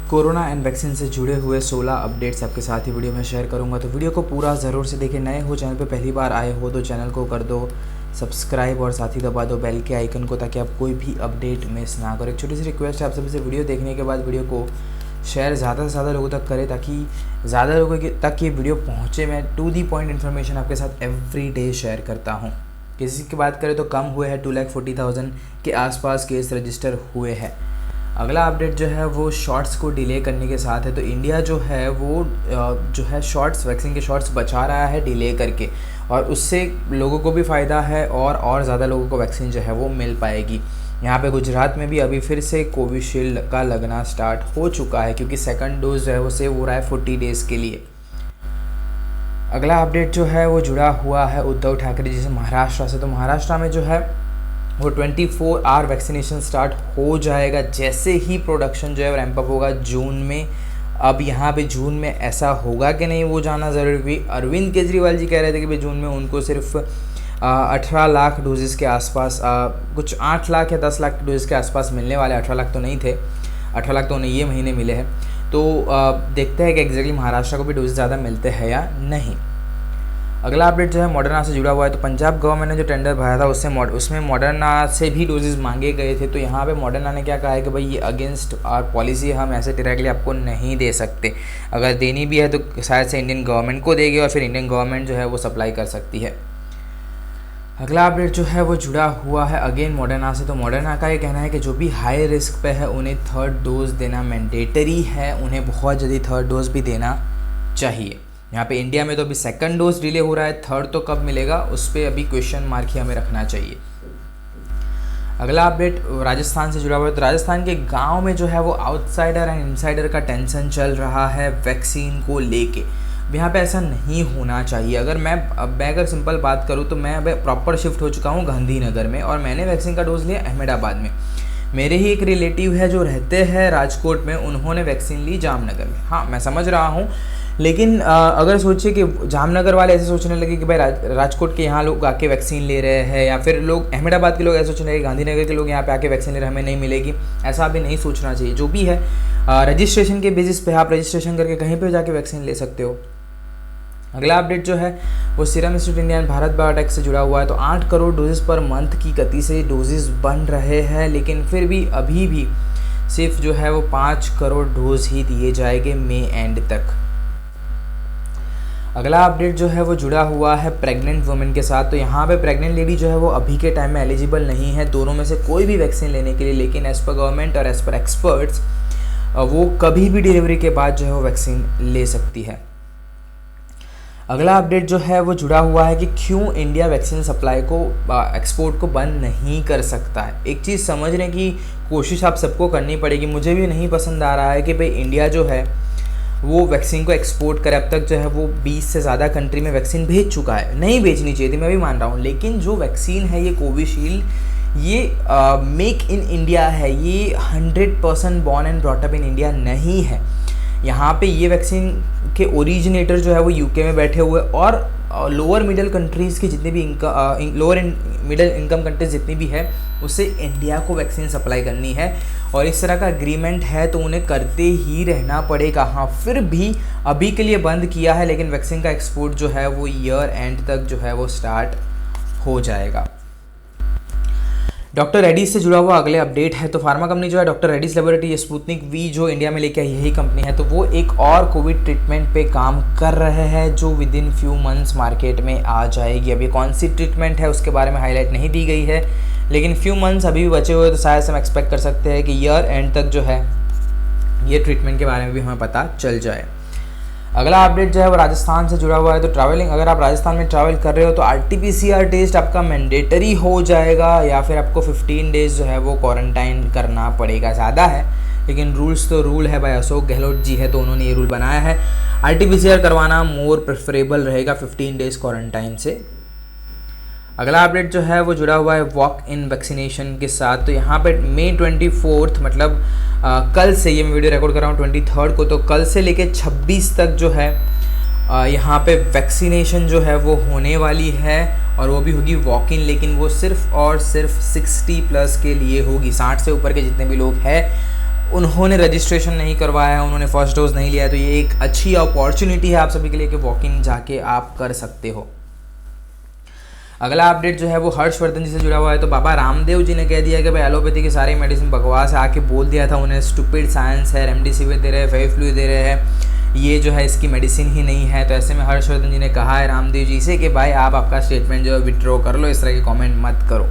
Corona and vaccine से जुड़े हुए 16 अपडेट्स आपके साथ ही वीडियो में शेयर करूंगा, तो वीडियो को पूरा ज़रूर से देखें। नए हो चैनल पे पहली बार आए हो तो चैनल को कर दो सब्सक्राइब और साथ ही दबा दो बेल के आइकन को, ताकि आप कोई भी अपडेट मिस ना करो। एक छोटी सी रिक्वेस्ट है आप सभी से, वीडियो देखने के बाद वीडियो को शेयर ज़्यादा से ज़्यादा लोगों तक करें, ताकि ज़्यादा लोगों तक ये वीडियो पहुँचे। मैं टू दी पॉइंट इन्फॉर्मेशन आपके साथ एवरी डे शेयर करता हूँ। किसी की बात करें तो कम हुए हैं, 2,40,000 के आसपास केस रजिस्टर हुए हैं। अगला अपडेट जो है वो शॉट्स को डिले करने के साथ है। तो इंडिया जो है वो जो है शॉट्स, वैक्सीन के शॉट्स बचा रहा है डिले करके, और उससे लोगों को भी फ़ायदा है और ज़्यादा लोगों को वैक्सीन जो है वो मिल पाएगी। यहाँ पे गुजरात में भी अभी फिर से कोविशील्ड का लगना स्टार्ट हो चुका है, क्योंकि सेकंड डोज जो है वो सेव हो रहा है 40 डेज़ के लिए। अगला अपडेट जो है वो जुड़ा हुआ है उद्धव ठाकरे जी से महाराष्ट्र से। तो महाराष्ट्र में जो है वो 24 आवर वैक्सीनेशन स्टार्ट हो जाएगा जैसे ही प्रोडक्शन जो है रैंप अप होगा जून में। अब यहाँ पे जून में ऐसा होगा कि नहीं वो जानना ज़रूरी, क्योंकि अरविंद केजरीवाल जी कह रहे थे कि भाई जून में उनको सिर्फ 18 लाख डोजेस के आसपास, कुछ 8 लाख या 10 लाख डोजेस के आसपास मिलने वाले। 18 लाख तो नहीं थे, 18 लाख तो उन्हें ये महीने मिले हैं। तो देखते हैं कि एग्जैक्टली महाराष्ट्र को भी डोजेस ज़्यादा मिलते हैं या नहीं। अगला अपडेट जो है मॉडर्ना से जुड़ा हुआ है। तो पंजाब गवर्नमेंट ने जो टेंडर भरा था उसमें मॉडर्ना से भी डोजेस मांगे गए थे। तो यहाँ पे मॉडर्ना ने क्या कहा है कि भाई ये अगेंस्ट आवर पॉलिसी, हम ऐसे डायरेक्टली आपको नहीं दे सकते। अगर देनी भी है तो शायद से इंडियन गवर्नमेंट को देगी और फिर इंडियन गवर्नमेंट जो है वो सप्लाई कर सकती है। अगला अपडेट जो है वो जुड़ा हुआ है अगेन मॉडर्ना से। तो मॉडर्ना का ये कहना है कि जो भी हाई रिस्क पे है उन्हें थर्ड डोज देना मैंडेटरी है, उन्हें बहुत जल्दी थर्ड डोज भी देना चाहिए। यहाँ पे इंडिया में तो अभी सेकंड डोज डिले हो रहा है, थर्ड तो कब मिलेगा उस पर अभी क्वेश्चन मार्क ही हमें रखना चाहिए। अगला अपडेट राजस्थान से जुड़ा हुआ है। तो राजस्थान के गांव में जो है वो आउटसाइडर एंड इनसाइडर का टेंशन चल रहा है वैक्सीन को लेके। यहाँ पे ऐसा नहीं होना चाहिए। अगर मैं सिंपल बात करूँ तो मैं अब प्रॉपर शिफ्ट हो चुका हूँ गांधीनगर में, और मैंने वैक्सीन का डोज लिया अहमदाबाद में। मेरे ही एक रिलेटिव है जो रहते हैं राजकोट में, उन्होंने वैक्सीन ली जामनगर में। हाँ, मैं समझ रहा हूँ, लेकिन अगर सोचिए कि जामनगर वाले ऐसे सोचने लगे कि भाई राजकोट के यहाँ लोग आके वैक्सीन ले रहे हैं, या फिर लोग अहमदाबाद के लोग ऐसे सोचने लगे गांधीनगर के लोग यहाँ पे आके वैक्सीन ले रहे हैं, हमें नहीं मिलेगी। ऐसा अभी नहीं सोचना चाहिए। जो भी है रजिस्ट्रेशन के बेसिस पे आप रजिस्ट्रेशन करके कहीं पर जाके वैक्सीन ले सकते हो। अगला अपडेट जो है वो serum institute India and Bharat biotech से जुड़ा हुआ है। तो 8 करोड़ डोजेस पर मंथ की गति से डोजेस बन रहे हैं, लेकिन फिर भी अभी भी सिर्फ जो है वो 5 करोड़ डोज ही दिए जाएंगे मई एंड तक। अगला अपडेट जो है वो जुड़ा हुआ है प्रेग्नेंट वुमेन के साथ। तो यहाँ पे प्रेग्नेंट लेडी जो है वो अभी के टाइम में एलिजिबल नहीं है दोनों में से कोई भी वैक्सीन लेने के लिए, लेकिन एज पर गवर्नमेंट और एज पर एक्सपर्ट्स वो कभी भी डिलीवरी के बाद जो है वो वैक्सीन ले सकती है। अगला अपडेट जो है वो जुड़ा हुआ है कि क्यों इंडिया वैक्सीन सप्लाई को एक्सपोर्ट को बंद नहीं कर सकता है। एक चीज़ समझने की कोशिश आप सबको करनी पड़ेगी। मुझे भी नहीं पसंद आ रहा है कि भाई इंडिया जो है वो वैक्सीन को एक्सपोर्ट करे। अब तक जो है वो 20 से ज़्यादा कंट्री में वैक्सीन भेज चुका है। नहीं भेजनी चाहिए थी, मैं भी मान रहा हूँ, लेकिन जो वैक्सीन है ये कोविशील्ड, ये मेक इन इंडिया है, ये 100% born and brought up in India नहीं है। यहाँ पे ये वैक्सीन के ओरिजिनेटर जो है वो यूके में बैठे हुए, और लोअर मिडिल कंट्रीज़ की जितनी भी लोअर मिडिल इनकम कंट्रीज जितनी भी है उससे इंडिया को वैक्सीन सप्लाई करनी है, और इस तरह का एग्रीमेंट है तो उन्हें करते ही रहना पड़ेगा। हाँ, फिर भी अभी के लिए बंद किया है, लेकिन वैक्सीन का एक्सपोर्ट जो है वो ईयर एंड तक जो है वो स्टार्ट हो जाएगा। डॉक्टर रेड्डीज से जुड़ा हुआ अगले अपडेट है। तो फार्मा कंपनी जो है doctor Reddy's laboratory Sputnik V जो इंडिया में लेके आई, यही कंपनी है, तो वो एक और कोविड ट्रीटमेंट पे काम कर रहे हैं जो with in few months market में आ जाएगी। अभी कौन सी ट्रीटमेंट है उसके बारे में हाईलाइट नहीं दी गई है, लेकिन फ्यू मंथ्स अभी भी बचे हुए, तो शायद से हम एक्सपेक्ट कर सकते हैं कि ईयर एंड तक जो है ये ट्रीटमेंट के बारे में भी हमें पता चल जाए। अगला अपडेट जो है वो राजस्थान से जुड़ा हुआ है। तो ट्रैवलिंग, अगर आप राजस्थान में ट्रैवल कर रहे हो तो RT-PCR टेस्ट आपका मैंडेटरी हो जाएगा, या फिर आपको 15 डेज़ जो है वो क्वारंटाइन करना पड़ेगा। ज़्यादा है, लेकिन रूल्स तो रूल है भाई। अशोक गहलोत जी है तो उन्होंने ये रूल बनाया है। RT-PCR करवाना मोर प्रेफरेबल रहेगा 15 डेज़ क्वारंटाइन से। अगला अपडेट जो है वो जुड़ा हुआ है वॉक इन वैक्सीनेशन के साथ। तो यहाँ पे मई 24 मतलब कल से, ये मैं वीडियो रिकॉर्ड कर रहा हूँ 23 को, तो कल से लेके 26 तक जो है यहाँ पे वैक्सीनेशन जो है वो होने वाली है, और वो भी होगी वॉक इन, लेकिन वो सिर्फ और सिर्फ 60+ के लिए होगी। 60 से ऊपर के जितने भी लोग हैं उन्होंने रजिस्ट्रेशन नहीं करवाया है, उन्होंने फर्स्ट डोज नहीं लिया है, तो ये एक अच्छी अपॉर्चुनिटी है आप सभी के लिए कि वॉक इन जाके आप कर सकते हो। अगला अपडेट जो है वो हर्षवर्धन जी से जुड़ा हुआ है। तो बाबा रामदेव जी ने कह दिया कि भाई एलोपैथी की सारी मेडिसिन बकवास है, आके बोल दिया था उन्हें स्टूपिड साइंस है, रेमडेसिविर दे रहे हैं, फेविफ्लू दे रहे हैं, ये जो है इसकी मेडिसिन ही नहीं है। तो ऐसे में हर्षवर्धन जी ने कहा है रामदेव जी से कि भाई आप आपका स्टेटमेंट जो है विड्रॉ कर लो, इस तरह के कॉमेंट मत करो।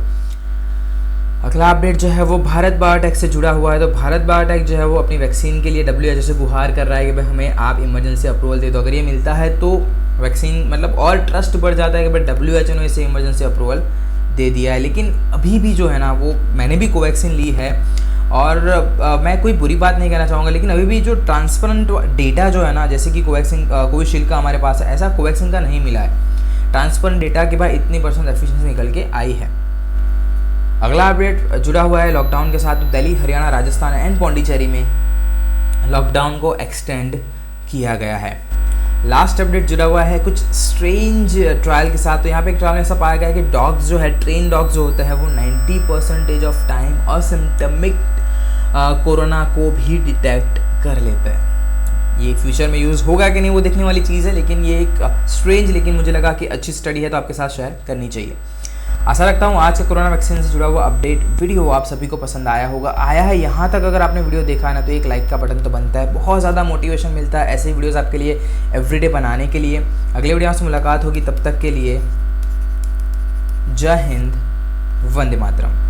अगला अपडेट जो है वो भारत बायोटेक से जुड़ा हुआ है। तो भारत बायोटेक जो है वो अपनी वैक्सीन के लिए WHO से गुहार कर रहा है कि भाई हमें आप इमरजेंसी अप्रूवल दे दो। अगर ये मिलता है तो वैक्सीन मतलब और ट्रस्ट बढ़ जाता है कि भाई WHO ने इसे इमरजेंसी अप्रूवल दे दिया है। लेकिन अभी भी जो है ना वो मैंने भी कोवैक्सीन ली है और मैं कोई बुरी बात नहीं कहना चाहूँगा, लेकिन अभी भी जो ट्रांसपेरेंट डेटा जो है ना, जैसे कि कोविशील्ड का हमारे पास है, ऐसा कोवैक्सीन का नहीं मिला है ट्रांसपेरेंट डेटा कि भाई इतनी % एफिशिएंसी निकल के आई है। अगला अपडेट जुड़ा हुआ है लॉकडाउन के साथ। दिल्ली, हरियाणा, राजस्थान एंड पौंडीचेरी में लॉकडाउन को एक्सटेंड किया गया है। लास्ट अपडेट जुड़ा हुआ है कुछ स्ट्रेंज ट्रायल के साथ। तो यहाँ पे एक ट्रायल में ऐसा पाया गया है कि डॉग्स जो है, ट्रेन डॉग्स जो होता है वो 90% ऑफ टाइम असिम्प्टोमेटिक कोरोना को भी डिटेक्ट कर लेते हैं। ये फ्यूचर में यूज़ होगा कि नहीं वो देखने वाली चीज़ है, लेकिन ये एक स्ट्रेंज लेकिन मुझे लगा कि अच्छी स्टडी है तो आपके साथ शेयर करनी चाहिए। आशा रखता हूँ आज का कोरोना वैक्सीन से जुड़ा हुआ अपडेट वीडियो आप सभी को पसंद आया होगा। आया है यहाँ तक अगर आपने वीडियो देखा है ना, तो एक लाइक का बटन तो बनता है, बहुत ज़्यादा मोटिवेशन मिलता है ऐसे ही वीडियोस आपके लिए एवरीडे बनाने के लिए। अगले वीडियो से मुलाकात होगी, तब तक के लिए जय हिंद, वंदे मातरम।